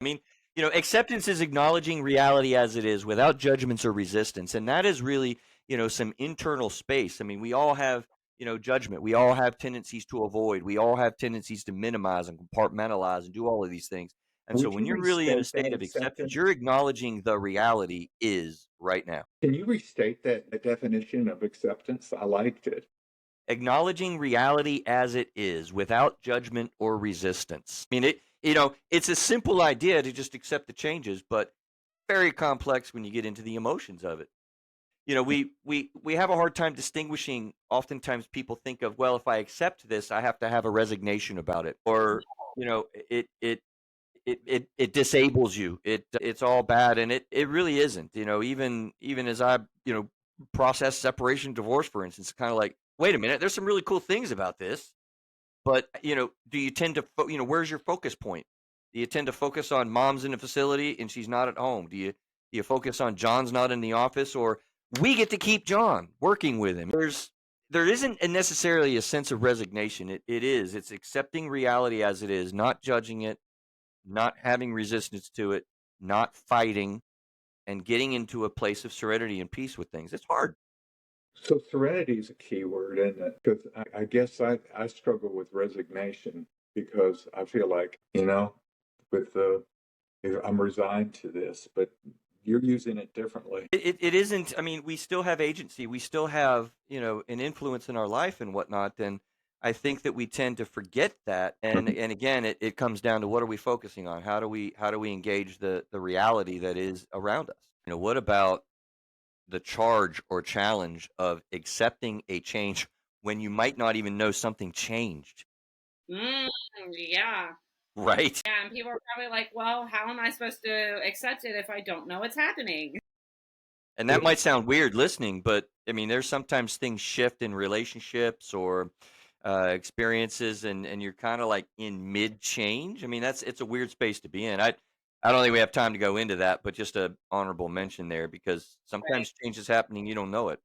I mean, acceptance is acknowledging reality as it is without judgments or resistance. And that is really, some internal space. I mean, we all have, judgment. We all have tendencies to avoid. We all have tendencies to minimize and compartmentalize and do all of these things. And so Would when you you're really in a restate that state of acceptance, acceptance? you're acknowledging the reality is right now. Can you restate that the definition of acceptance? I liked it. Acknowledging reality as it is without judgment or resistance. I mean, it's a simple idea to just accept the changes, but very complex when you get into the emotions of it. We have a hard time distinguishing. Oftentimes people think of, well, if I accept this, I have to have a resignation about it, or it disables you. It's all bad, and it really isn't. Even as I process separation, divorce, for instance, kind of like, wait a minute, there's some really cool things about this, but do you tend to where's your focus point? Do you tend to focus on mom's in the facility and she's not at home? Do you focus on John's not in the office, or we get to keep John working with him? There isn't necessarily a sense of resignation. It's accepting reality as it is, not judging it, not having resistance to it, not fighting, and getting into a place of serenity and peace with things. It's hard. So serenity is a key word, isn't it? Because I guess I struggle with resignation because I feel like, with the I'm resigned to this, but you're using it differently. It isn't. I mean, we still have agency. We still have, an influence in our life and whatnot. And I think that we tend to forget that. And again, it comes down to, what are we focusing on? How do we engage the reality that is around us? What about the charge or challenge of accepting a change when you might not even know something changed, Mm, yeah. right? Yeah, and people are probably like, "Well, how am I supposed to accept it if I don't know what's happening?" And that might sound weird listening, but I mean, there's sometimes things shift in relationships or experiences, and you're kind of like in mid change. I mean, it's a weird space to be in. I don't think we have time to go into that, but just a honorable mention there, because Right. sometimes change is happening, you don't know it.